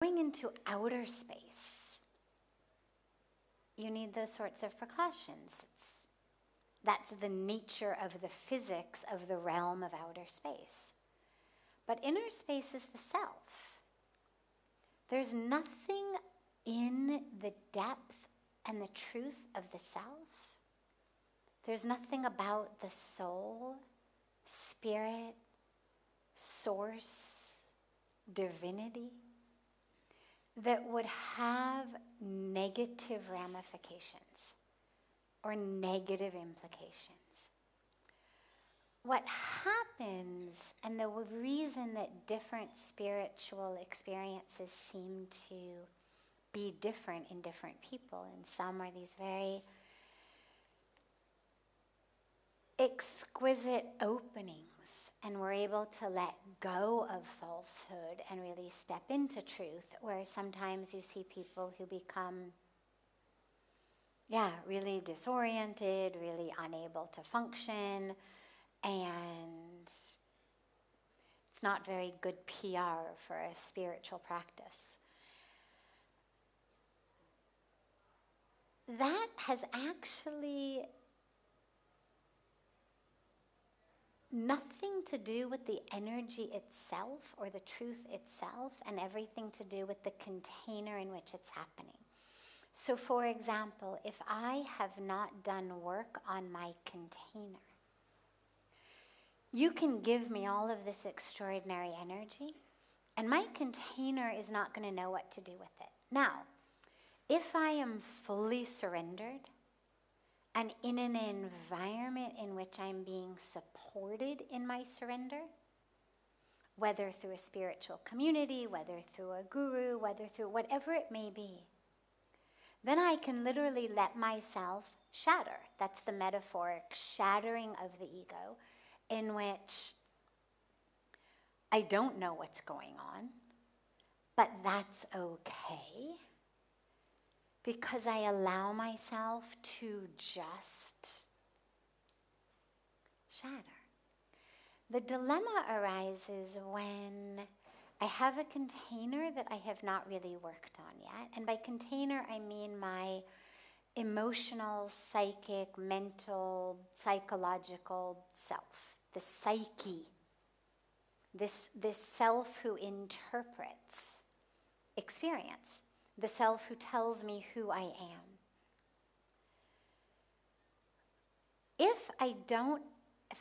Going into outer space, you need those sorts of precautions. That's the nature of the physics of the realm of outer space. But inner space is the self. There's nothing in the depth and the truth of the self. There's nothing about the soul, spirit, source, divinity that would have negative ramifications or negative implications. What happens, and the reason that different spiritual experiences seem to be different in different people, and some are these very exquisite openings, and we're able to let go of falsehood and really step into truth, where sometimes you see people who become really disoriented, really unable to function, and it's not very good PR for a spiritual practice. That has actually nothing to do with the energy itself or the truth itself, and everything to do with the container in which it's happening. So for example, if I have not done work on my container, you can give me all of this extraordinary energy, and my container is not going to know what to do with it. Now, if I am fully surrendered, and in an environment in which I'm being supported in my surrender, whether through a spiritual community, whether through a guru, whether through whatever it may be, then I can literally let myself shatter. That's the metaphoric shattering of the ego, in which I don't know what's going on, but that's okay, because I allow myself to just shatter. The dilemma arises when I have a container that I have not really worked on yet. And by container, I mean my emotional, psychic, mental, psychological self, the psyche, this self who interprets experience, the self who tells me who I am. If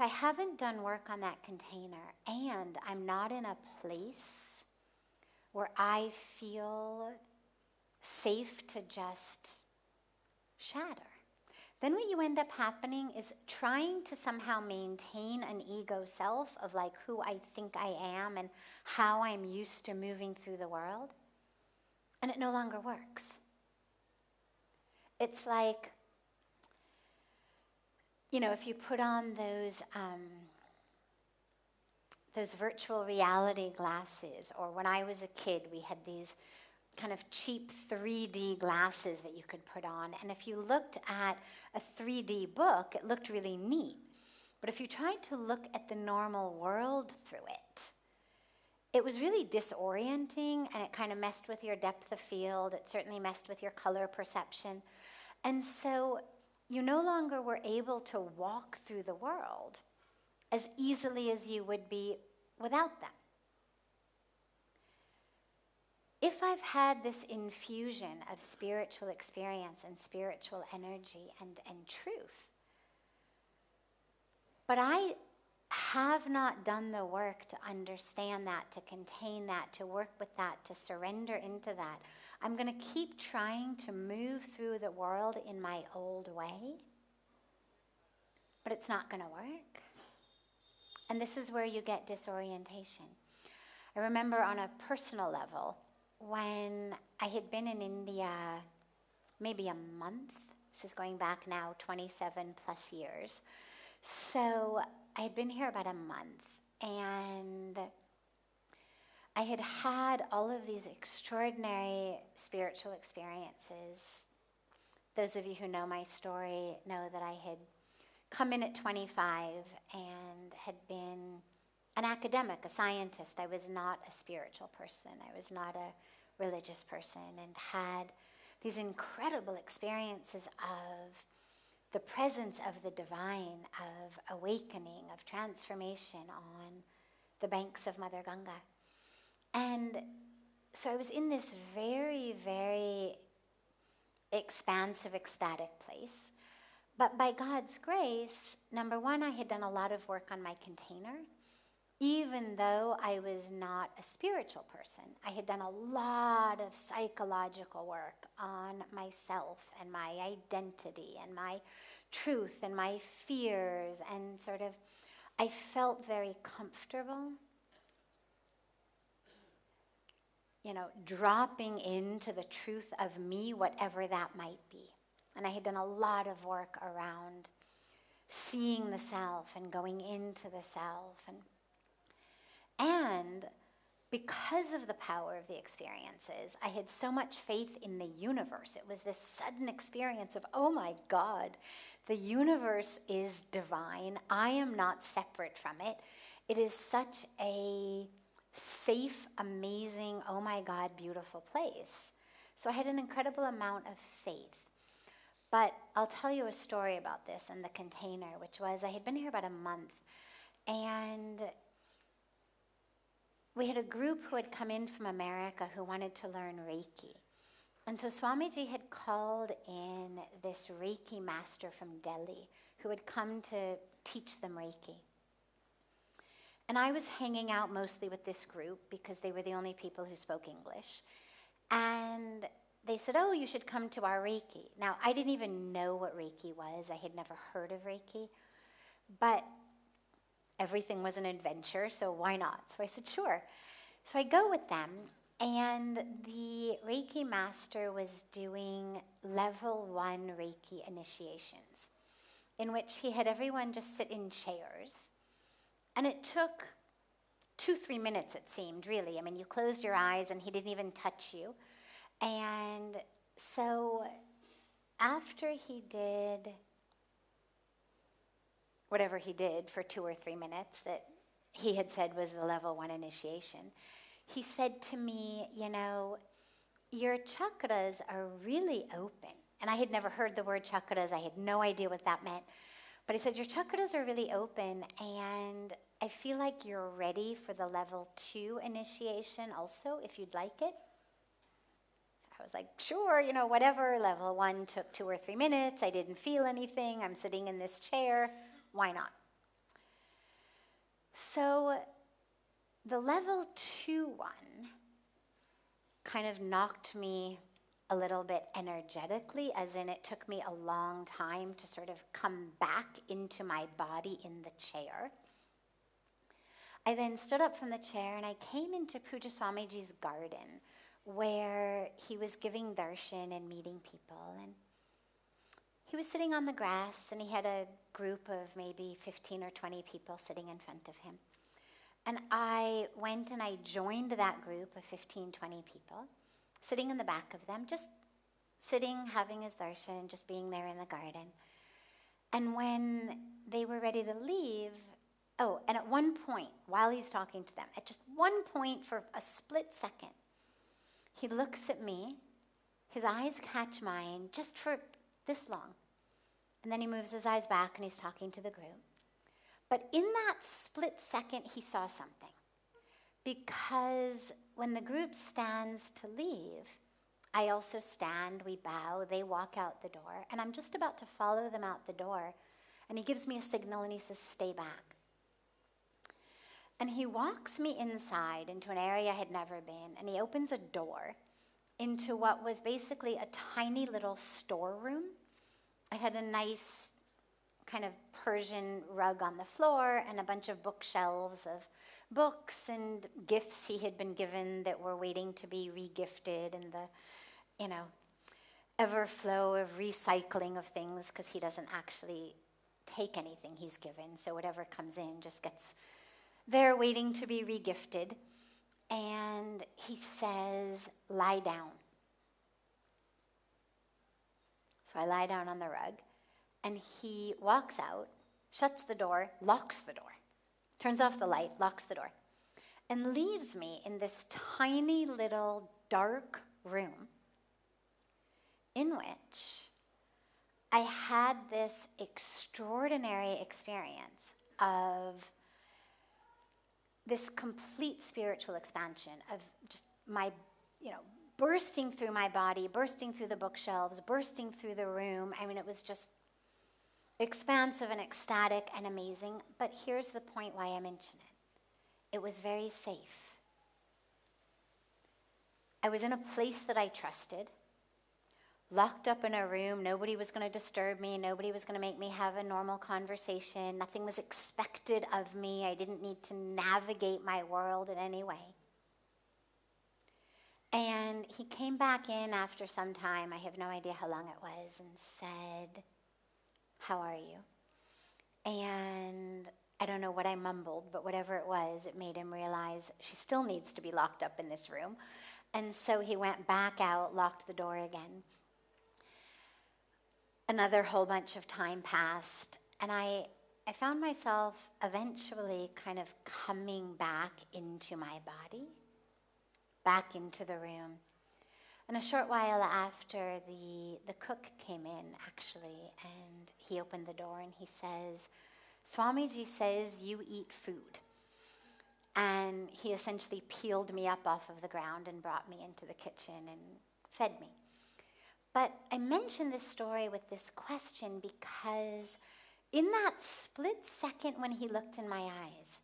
I haven't done work on that container, and I'm not in a place where I feel safe to just shatter, then what you end up happening is trying to somehow maintain an ego self of like who I think I am and how I'm used to moving through the world, and it no longer works. It's like, if you put on those virtual reality glasses, or when I was a kid, we had these kind of cheap 3D glasses that you could put on. And if you looked at a 3D book, it looked really neat. But if you tried to look at the normal world through it, it was really disorienting, and it kind of messed with your depth of field. It certainly messed with your color perception. And so you no longer were able to walk through the world as easily as you would be without them. If I've had this infusion of spiritual experience and spiritual energy and truth, but I have not done the work to understand that, to contain that, to work with that, to surrender into that, I'm going to keep trying to move through the world in my old way, but it's not going to work. And this is where you get disorientation. I remember on a personal level, when I had been in India maybe a month, this is going back now 27 plus years, so I had been here about a month, and I had had all of these extraordinary spiritual experiences. Those of you who know my story know that I had come in at 25 and had been an academic, a scientist. I was not a spiritual person. I was not a religious person and had these incredible experiences of the presence of the divine, of awakening, of transformation on the banks of Mother Ganga. And so I was in this very, very expansive, ecstatic place. But by God's grace, number one, I had done a lot of work on my container. Even though I was not a spiritual person, I had done a lot of psychological work on myself and my identity and my truth and my fears, and sort of, I felt very comfortable, dropping into the truth of me, whatever that might be. And I had done a lot of work around seeing the self and going into the self. And because of the power of the experiences, I had so much faith in the universe. It was this sudden experience of, oh my God, the universe is divine. I am not separate from it. It is such a safe, amazing, oh my God, beautiful place. So I had an incredible amount of faith. But I'll tell you a story about this and the container, which was, I had been here about a month, and we had a group who had come in from America who wanted to learn Reiki. And so Swamiji had called in this Reiki master from Delhi who had come to teach them Reiki. And I was hanging out mostly with this group because they were the only people who spoke English. And they said, oh, you should come to our Reiki. Now, I didn't even know what Reiki was. I had never heard of Reiki. But everything was an adventure, so why not? So I said, sure. So I go with them, and the Reiki master was doing level 1 Reiki initiations, in which he had everyone just sit in chairs. And it took 2-3 minutes, it seemed, really. I mean, you closed your eyes, and he didn't even touch you. And so after he did whatever he did for 2 or 3 minutes that he had said was the level 1 initiation, he said to me, your chakras are really open. And I had never heard the word chakras. I had no idea what that meant. But he said, your chakras are really open, and I feel like you're ready for the level 2 initiation also, if you'd like it. So I was like, sure, whatever. Level 1 took 2 or 3 minutes. I didn't feel anything. I'm sitting in this chair. Why not? So the level 2 one kind of knocked me a little bit energetically, as in it took me a long time to sort of come back into my body in the chair. I then stood up from the chair and I came into Puja Swamiji's garden where he was giving darshan and meeting people. And he was sitting on the grass, and he had a group of maybe 15 or 20 people sitting in front of him. And I went and I joined that group of 15, 20 people, sitting in the back of them, just sitting, having his darshan, just being there in the garden. And when they were ready to leave, and at one point, while he's talking to them, at just one point for a split second, he looks at me, his eyes catch mine just for this long. And then he moves his eyes back and he's talking to the group. But in that split second, he saw something. Because when the group stands to leave, I also stand, we bow, they walk out the door, and I'm just about to follow them out the door. And he gives me a signal and he says, stay back. And he walks me inside into an area I had never been, and he opens a door into what was basically a tiny little storeroom. I had a nice kind of Persian rug on the floor and a bunch of bookshelves of books and gifts he had been given that were waiting to be re-gifted, and the, ever flow of recycling of things, because he doesn't actually take anything he's given. So whatever comes in just gets there waiting to be re-gifted. And he says, lie down. So I lie down on the rug, and he walks out, shuts the door, locks the door, turns off the light, locks the door, and leaves me in this tiny little dark room in which I had this extraordinary experience of this complete spiritual expansion of just my, bursting through my body, bursting through the bookshelves, bursting through the room. I mean, it was just expansive and ecstatic and amazing. But here's the point why I mention it. It was very safe. I was in a place that I trusted, locked up in a room. Nobody was going to disturb me. Nobody was going to make me have a normal conversation. Nothing was expected of me. I didn't need to navigate my world in any way. And he came back in after some time, I have no idea how long it was, and said, "How are you?" And I don't know what I mumbled, but whatever it was, it made him realize she still needs to be locked up in this room. And so he went back out, locked the door again. Another whole bunch of time passed, and I found myself eventually kind of coming back into my body, back into the room. And a short while after, the cook came in, actually, and he opened the door and he says, "Swamiji says you eat food." And he essentially peeled me up off of the ground and brought me into the kitchen and fed me. But I mention this story with this question because in that split second when he looked in my eyes,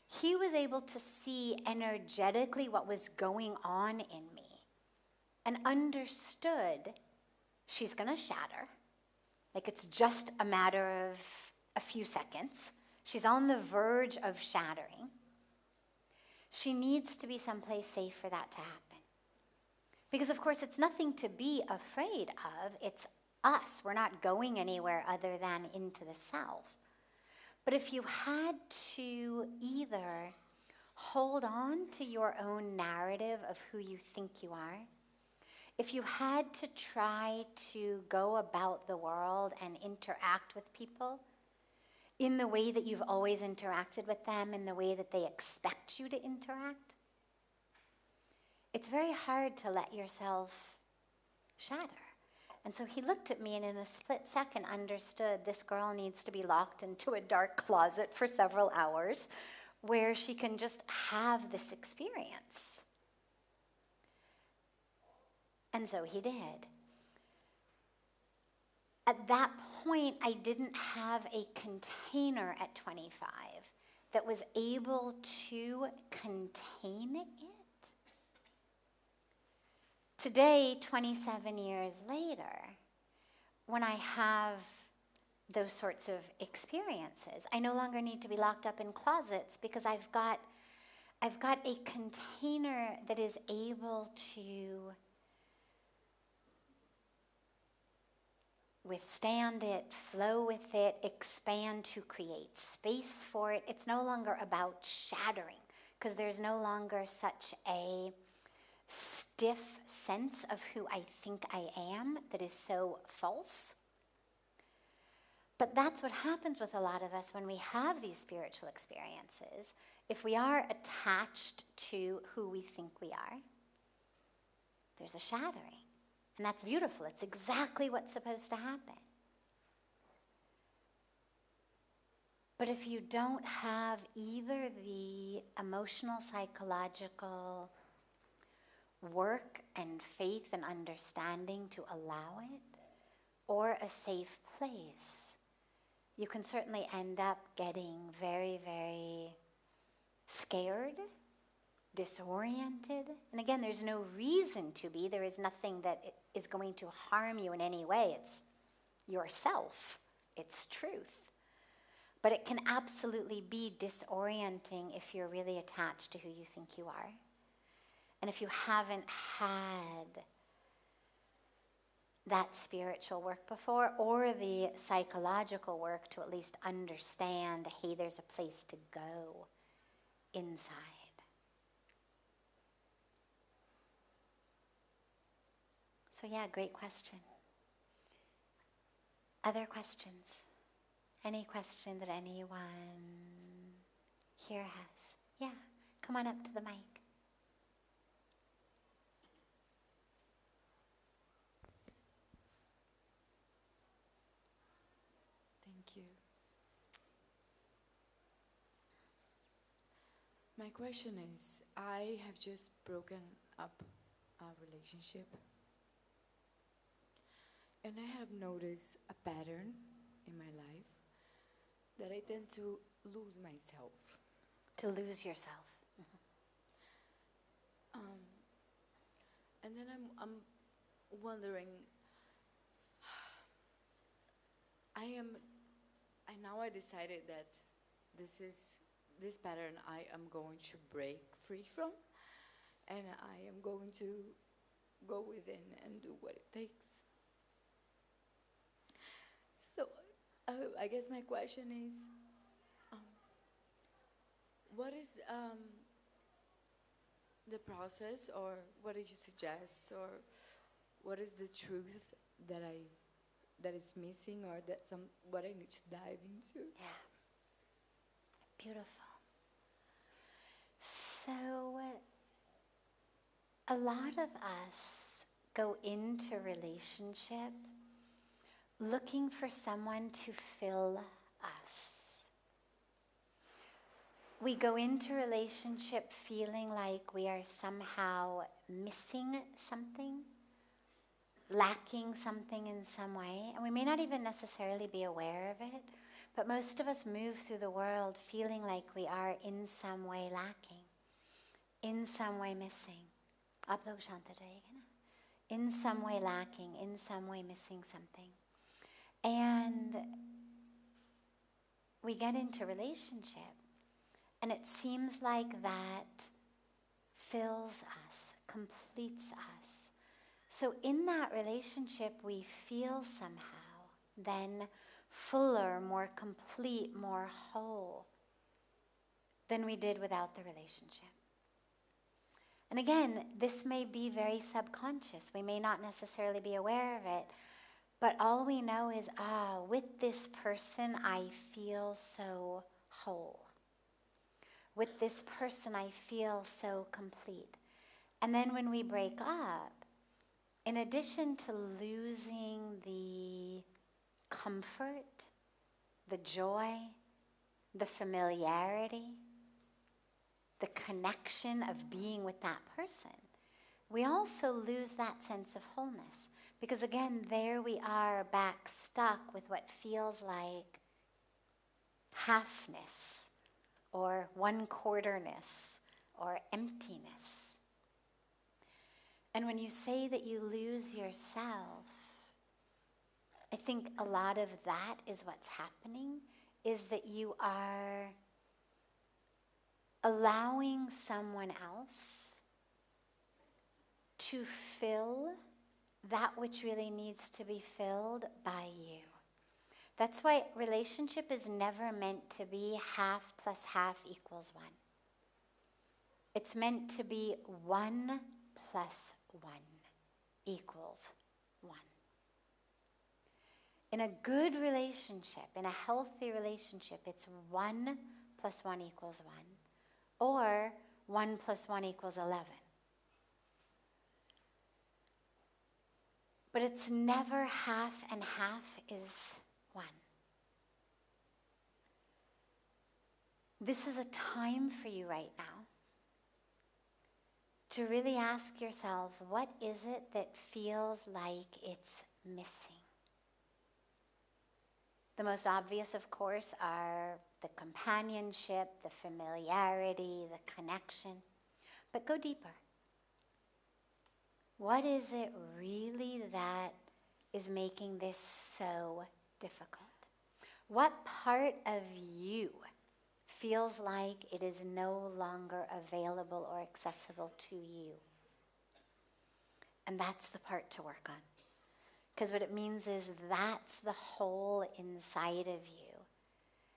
he was able to see energetically what was going on in me and understood she's going to shatter. Like it's just a matter of a few seconds. She's on the verge of shattering. She needs to be someplace safe for that to happen. Because, of course, it's nothing to be afraid of. It's us. We're not going anywhere other than into the self. But if you had to either hold on to your own narrative of who you think you are, if you had to try to go about the world and interact with people in the way that you've always interacted with them, in the way that they expect you to interact, it's very hard to let yourself shatter. And so he looked at me and in a split second understood this girl needs to be locked into a dark closet for several hours where she can just have this experience. And so he did. At that point, I didn't have a container at 25 that was able to contain it. Today, 27 years later, when I have those sorts of experiences, I no longer need to be locked up in closets because I've got a container that is able to withstand it, flow with it, expand to create space for it. It's no longer about shattering because there's no longer such a stiff sense of who I think I am that is so false. But that's what happens with a lot of us when we have these spiritual experiences. If we are attached to who we think we are, there's a shattering. And that's beautiful. It's exactly what's supposed to happen. But if you don't have either the emotional, psychological work and faith and understanding to allow it, or a safe place, you can certainly end up getting very, very scared, disoriented. And again, there's no reason to be. There is nothing that is going to harm you in any way. It's yourself. It's truth. But it can absolutely be disorienting if you're really attached to who you think you are. And if you haven't had that spiritual work before, or the psychological work to at least understand, hey, there's a place to go inside. So yeah, great question. Other questions? Any question that anyone here has? Yeah, come on up to the mic. you. My question is, I have just broken up a relationship, and I have noticed a pattern in my life that I tend to lose myself. To lose yourself. And then I'm wondering, now I decided that this pattern I am going to break free from, and I am going to go within and do what it takes. So I guess my question is, what is the process, or what do you suggest, or what is the truth that is missing, or what I need to dive into? Yeah. Beautiful. So, a lot of us go into relationship looking for someone to fill us. We go into relationship feeling like we are somehow missing something, lacking something in some way, and we may not even necessarily be aware of it, but most of us move through the world feeling like we are in some way lacking, in some way missing. In some way lacking, in some way missing something. And we get into relationship, and it seems like that fills us, completes us. So in that relationship, we feel somehow then fuller, more complete, more whole than we did without the relationship. And again, this may be very subconscious. We may not necessarily be aware of it, but all we know is, with this person, I feel so whole. With this person, I feel so complete. And then when we break up, in addition to losing the comfort, the joy, the familiarity, the connection of being with that person, we also lose that sense of wholeness. Because again, there we are back stuck with what feels like halfness or one-quarterness or emptiness. And when you say that you lose yourself, I think a lot of that is what's happening, is that you are allowing someone else to fill that which really needs to be filled by you. That's why relationship is never meant to be half plus half equals one. It's meant to be 1 plus 1 equals 1. In a good relationship, in a healthy relationship, it's 1 plus 1 equals 1, or 1 plus 1 equals 11. But it's never half and half is 1. This is a time for you right now to really ask yourself, what is it that feels like it's missing? The most obvious, of course, are the companionship, the familiarity, the connection. But go deeper. What is it really that is making this so difficult? What part of you feels like it is no longer available or accessible to you? And that's the part to work on. Because what it means is that's the hole inside of you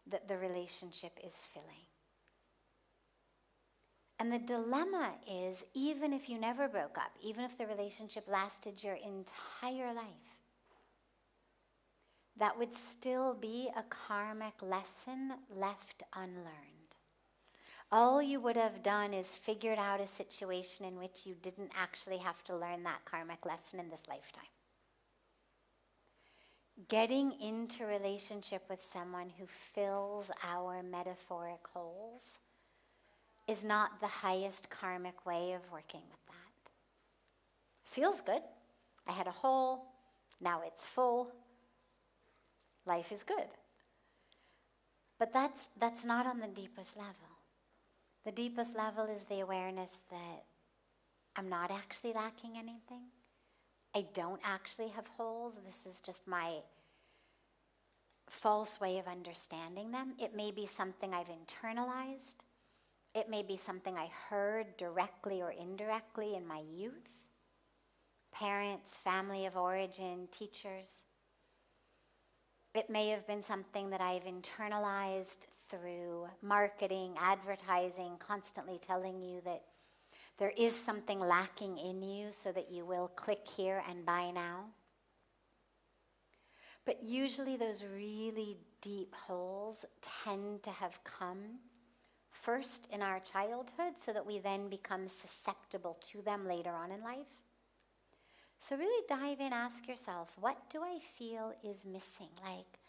that the relationship is filling. And the dilemma is, even if you never broke up, even if the relationship lasted your entire life, that would still be a karmic lesson left unlearned. All you would have done is figured out a situation in which you didn't actually have to learn that karmic lesson in this lifetime. getting into relationship with someone who fills our metaphoric holes is not the highest karmic way of working with that. Feels good. I had a hole, now it's full. Life is good. But that's not on the deepest level. The deepest level is the awareness that I'm not actually lacking anything. I don't actually have holes. This is just my false way of understanding them. It may be something I've internalized. It may be something I heard directly or indirectly in my youth. Parents, family of origin, teachers. It may have been something that I've internalized through marketing, advertising, constantly telling you that there is something lacking in you so that you will click here and buy now. But usually those really deep holes tend to have come first in our childhood so that we then become susceptible to them later on in life. So really dive in, ask yourself, what do I feel is missing? Like,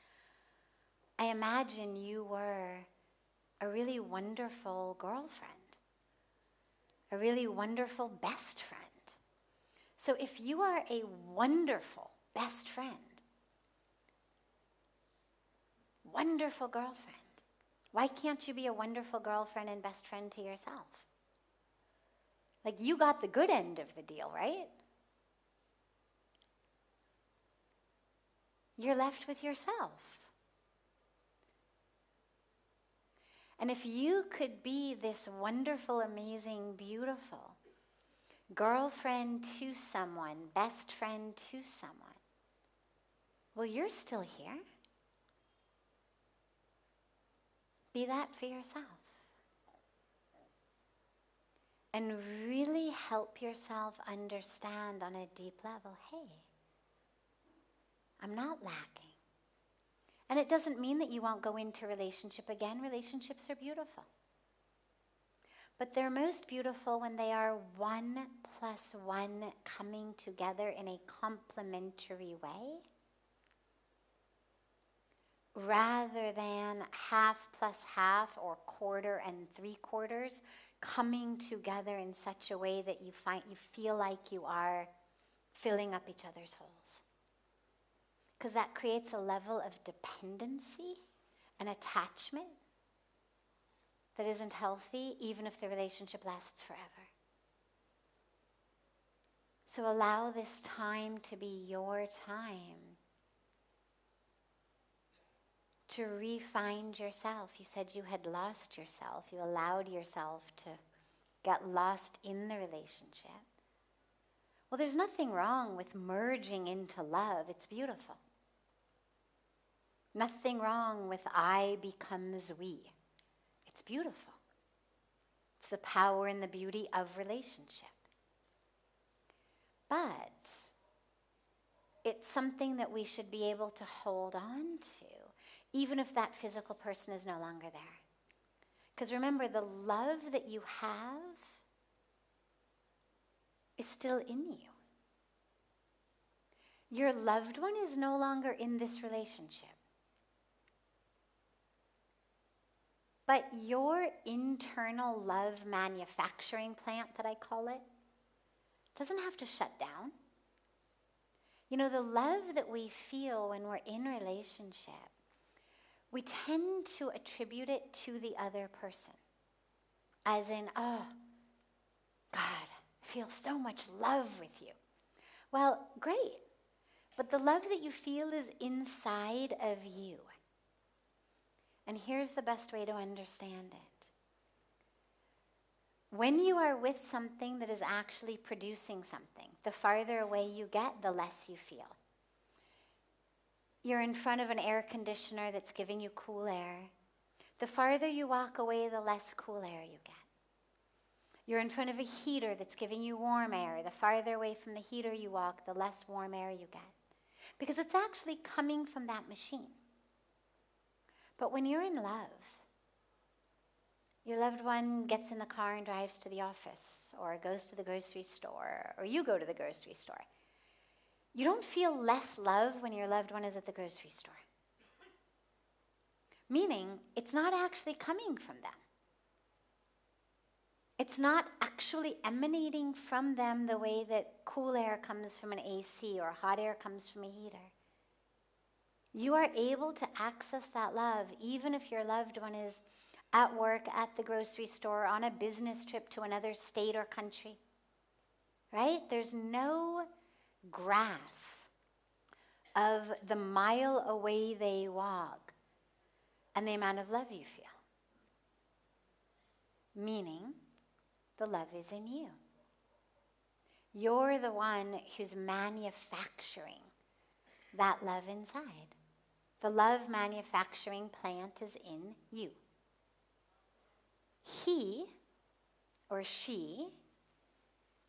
I imagine you were a really wonderful girlfriend, a really wonderful best friend. So if you are a wonderful best friend, wonderful girlfriend, why can't you be a wonderful girlfriend and best friend to yourself? Like, you got the good end of the deal, right? You're left with yourself. And if you could be this wonderful, amazing, beautiful girlfriend to someone, best friend to someone, well, you're still here. Be that for yourself. And really help yourself understand on a deep level, hey, I'm not lacking. And it doesn't mean that you won't go into relationship again. Relationships are beautiful. But they're most beautiful when they are 1 + 1 coming together in a complementary way, rather than half plus half or quarter and 3/4 coming together in such a way that you feel like you are filling up each other's holes. Because that creates a level of dependency and attachment that isn't healthy, even if the relationship lasts forever. So allow this time to be your time to re-find yourself. You said you had lost yourself. You allowed yourself to get lost in the relationship. Well, there's nothing wrong with merging into love. It's beautiful. Nothing wrong with I becomes we. It's beautiful. It's the power and the beauty of relationship. But it's something that we should be able to hold on to, even if that physical person is no longer there. Because remember, the love that you have is still in you. Your loved one is no longer in this relationship. But your internal love manufacturing plant, that I call it, doesn't have to shut down. You know, the love that we feel when we're in relationship, we tend to attribute it to the other person. As in, oh, God, I feel so much love with you. Well, great. But the love that you feel is inside of you. And here's the best way to understand it. When you are with something that is actually producing something, the farther away you get, the less you feel. You're in front of an air conditioner that's giving you cool air. The farther you walk away, the less cool air you get. You're in front of a heater that's giving you warm air. The farther away from the heater you walk, the less warm air you get. Because it's actually coming from that machine. But when you're in love, your loved one gets in the car and drives to the office, or goes to the grocery store, or you go to the grocery store. You don't feel less love when your loved one is at the grocery store. Meaning, it's not actually coming from them. It's not actually emanating from them the way that cool air comes from an AC or hot air comes from a heater. You are able to access that love even if your loved one is at work, at the grocery store, on a business trip to another state or country. Right? There's no graph of the mile away they walk and the amount of love you feel. Meaning, the love is in you. You're the one who's manufacturing that love inside. The love manufacturing plant is in you. He or she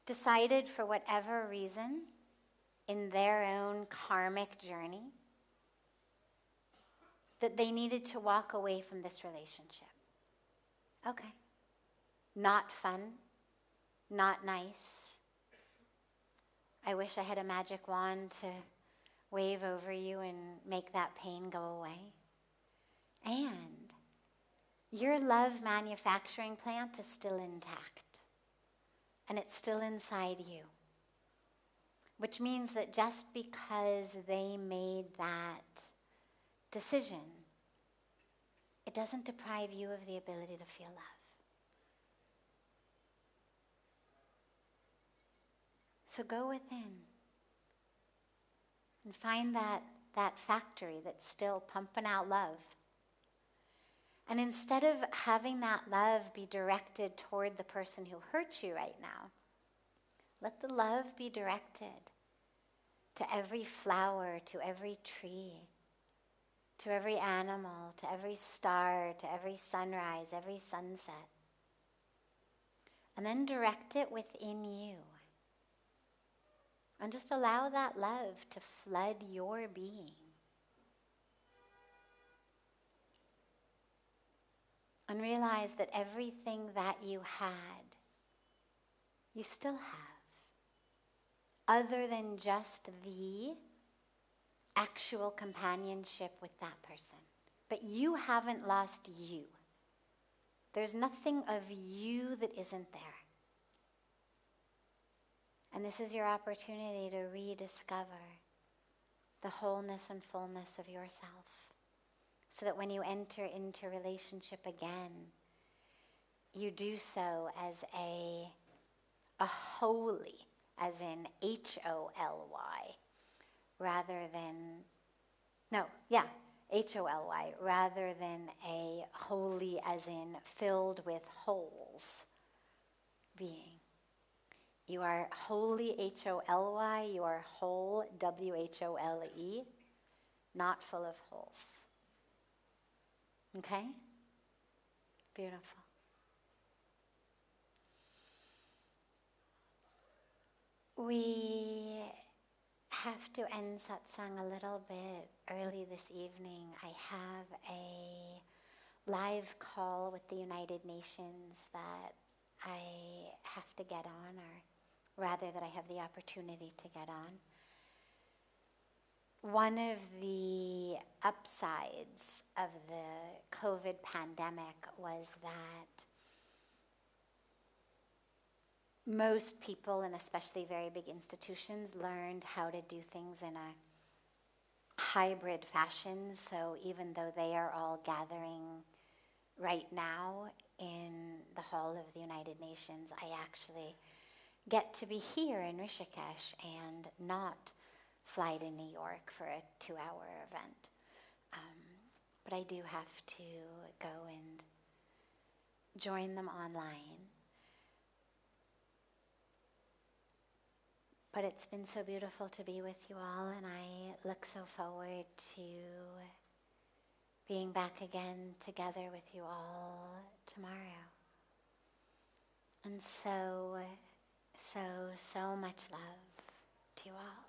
decided for whatever reason in their own karmic journey that they needed to walk away from this relationship. Okay. Not fun, not nice. I wish I had a magic wand to wave over you and make that pain go away. And your love manufacturing plant is still intact. And it's still inside you. Which means that just because they made that decision, it doesn't deprive you of the ability to feel love. So go within and find that factory that's still pumping out love. And instead of having that love be directed toward the person who hurt you right now, let the love be directed to every flower, to every tree, to every animal, to every star, to every sunrise, every sunset. And then direct it within you. And just allow that love to flood your being. And realize that everything that you had, you still have. Other than just the actual companionship with that person. But you haven't lost you. There's nothing of you that isn't there. And this is your opportunity to rediscover the wholeness and fullness of yourself. So that when you enter into relationship again, you do so as a holy, as in H-O-L-Y, rather than, H-O-L-Y, rather than a holy as in filled with holes being. You are holy, H-O-L-Y, you are whole, W-H-O-L-E, not full of holes. Okay? Beautiful. We have to end satsang a little bit early this evening. I have a live call with the United Nations that I have to get on, or rather that I have the opportunity to get on. One of the upsides of the COVID pandemic was that most people, and especially very big institutions, learned how to do things in a hybrid fashion. So even though they are all gathering right now in the Hall of the United Nations, I actually get to be here in Rishikesh and not fly to New York for a 2-hour event. But I do have to go and join them online. But it's been so beautiful to be with you all, and I look so forward to being back again together with you all tomorrow. And so much love to you all.